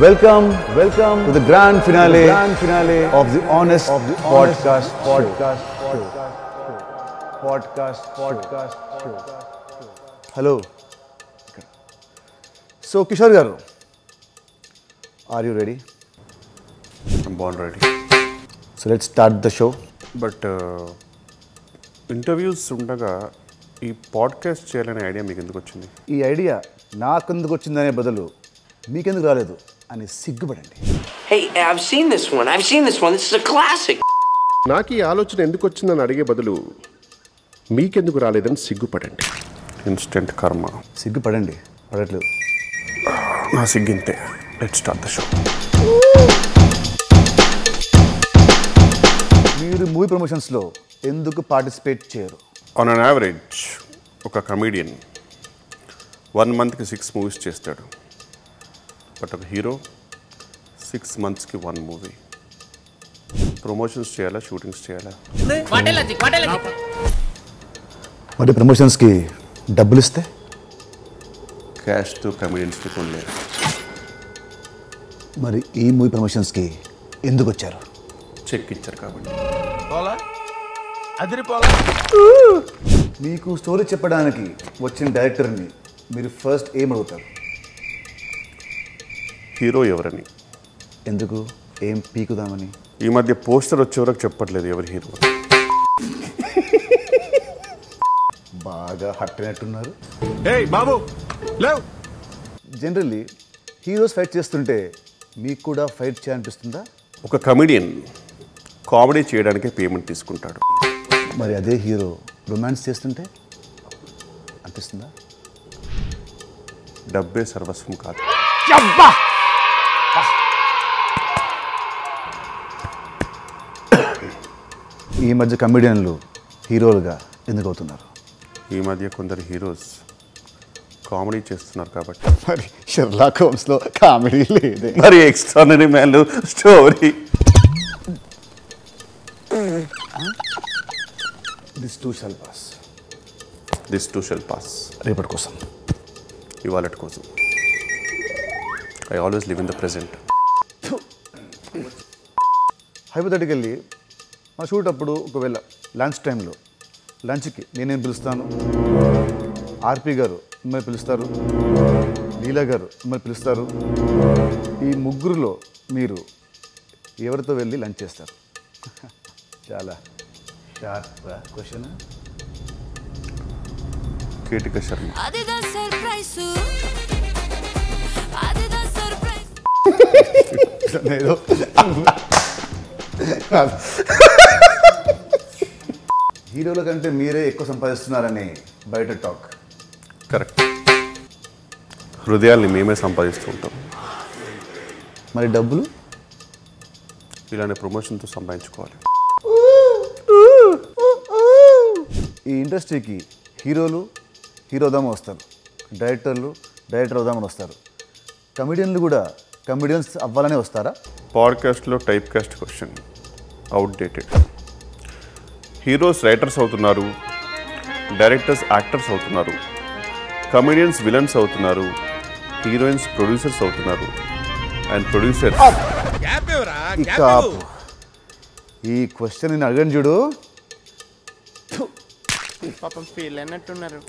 Welcome to the grand finale of the Honest Podcast Show. Hello. So, Kishore garu, are you ready? I'm born ready. So, let's start the show. But interviews ఉండగా ఈ podcast చేయాలనే idea మీకు ఎందుకు వచ్చింది? ఈ idea నాకెందుకు వచ్చిందనే బదులు మీకెందుకు రాలేదు అని సిగ్గుపడండి. Hey, I've seen this one. This is a classic. నాకు ఈ ఆలోచన ఎందుకు వచ్చిందని అడిగే బదులు మీకెందుకు రాలేదని సిగ్గుపడండి. ఇన్స్టెంట్ కర్మ. సిగ్గుపడండి, పడట్లేదు. నా సిగ్గింతే. Let's start the show. మీరు మూవీ ప్రమోషన్స్లో ఎందుకు పార్టిసిపేట్ చేయరు? ఆన్ అన్ యావరేజ్ ఒక కమీడియన్ 1 monthకి 6 movies చేస్తాడు. బట్ ఒక హీరో 6 monthsకి 1 movie. ప్రమోషన్స్ చేయాలా, షూటింగ్స్ చేయాలా? మరి ప్రమోషన్స్కి డబ్బులు ఇస్తే క్యాష్తో కమీడియన్స్కి కొనలేరు. మరి ఈ మూవీ ప్రమోషన్స్కి ఎందుకు వచ్చారు? చెక్ ఇచ్చారు కాబట్టి. మీకు స్టోరీ చెప్పడానికి వచ్చిన డైరెక్టర్ని మీరు ఫస్ట్ ఏం అడుగుతారు? హీరో ఎవరని. ఎందుకు? ఏం పీకుదామని? ఈ మధ్య పోస్టర్ వచ్చే వరకు చెప్పట్లేదు ఎవరి హీరో. బాగా హర్ట్ అయినట్టున్నారు. బాబు జనరల్లీ హీరోస్ ఫైట్ చేస్తుంటే మీకు కూడా ఫైట్ చేయాలనిపిస్తుందా? ఒక కమెడియన్ కామెడీ చేయడానికే పేమెంట్ తీసుకుంటాడు. మరి అదే హీరో రొమాన్స్ చేస్తుంటే అనిపిస్తుందా? డబ్బే సర్వస్వం కాదు. ఈ మధ్య కమెడియన్లు హీరోలుగా ఎందుకు అవుతున్నారు? ఈ మధ్య కొందరు హీరోస్ కామెడీ చేస్తున్నారు కాబట్టి. మరి షెర్లాక్ హోమ్స్లో కామెడీ లేదే. మరి extraordinary man story. This two shall pass. రేపటి కోసం, ఇవాళటి కోసం. I always live in the present. Hypothetically మా షూట్ అప్పుడు ఒకవేళ లంచ్ టైంలో లంచ్కి నేనేం పిలుస్తాను, ఆర్పి గారు మిమ్మల్ని పిలుస్తారు, లీలా గారు మిమ్మల్ని పిలుస్తారు. ఈ ముగ్గురులో మీరు ఎవరితో వెళ్ళి లంచ్ చేస్తారు? చాలా షార్ప్ క్వశ్చన్. కీటిక శర్మ. ఏదో హీరోల కంటే మీరే ఎక్కువ సంపాదిస్తున్నారని బయట టాక్. కరెక్ట్. హృదయాల్ని మేమే సంపాదిస్తూ ఉంటాం. మరి డబ్బులు ఇలాంటి ప్రమోషన్తో సంపాదించుకోవాలి. ఈ ఇండస్ట్రీకి హీరోలు హీరో అవుదామని వస్తారు, డైరెక్టర్లు డైరెక్టర్ అవుదామని వస్తారు, కమెడియన్లు కూడా కమెడియన్స్ అవ్వాలనే వస్తారా? పాడ్కాస్ట్లో type cast question outdated. Heroes writers అవుతున్నారు, డైరెక్టర్స్ యాక్టర్స్ అవుతున్నారు, కమెడియన్స్ విలన్స్ అవుతున్నారు, హీరోయిన్స్ ప్రొడ్యూసర్స్ అవుతున్నారు, అండ్ ప్రొడ్యూసర్. ఈ క్వశ్చన్ నేను అడగను చూడు. పాపం ఫీల్ అయినట్టున్నారు.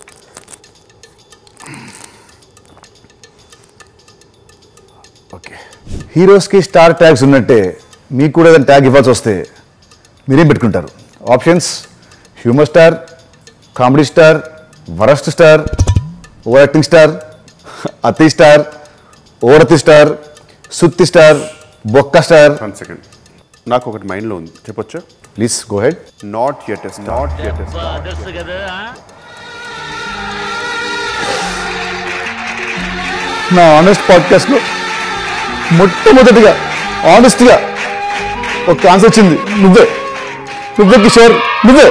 ఓకే, హీరోస్కి స్టార్ ట్యాగ్స్ ఉన్నట్టే మీకు కూడా ఏదైనా ట్యాగ్ ఇవ్వాల్సి వస్తే మీరేం పెట్టుకుంటారు? Options: humour star, comedy star, worst star, over acting star, అతి స్టార్, ఓరతి స్టార్, సుత్తి స్టార్, బొక్క స్టార్. 1 second, నాకు ఒకటి మైండ్లో ఉంది, చెప్పొచ్చా? Please go head. Not yet a star. నా ఆనెస్ట్ పాడ్కాస్ట్లో మొట్టమొదటిగా ఆనెస్ట్గా ఒక ఆన్సర్ వచ్చింది, నువ్వే కిషోర్, నువ్వే.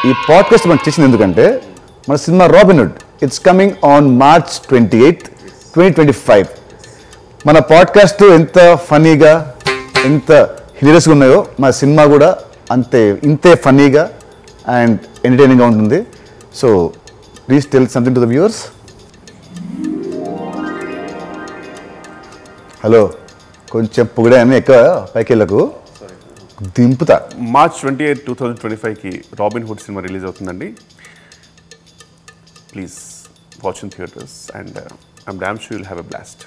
ఈ పాడ్కాస్ట్ మనం చేసింది ఎందుకంటే మన cinema Robinhood it's coming on March 28, 2025. మన పాడ్కాస్ట్ ఎంత ఫన్నీగా ఎంత హిలేరియస్గా ఉన్నాయో మన సినిమా కూడా ఇంతే ఫన్నీగా అండ్ ఎంటర్టైనింగ్గా ఉంటుంది. So please tell something to the viewers. Hello, కొంచెం పొగిడాను ఎక్కువ పైకి వెళ్ళకు దింపుతా. మార్చ్ 28, 2025కి రాబిన్ హుడ్ సినిమా రిలీజ్ అవుతుందండి. Please watch in theatres and I'm damn sure you'll have a blast.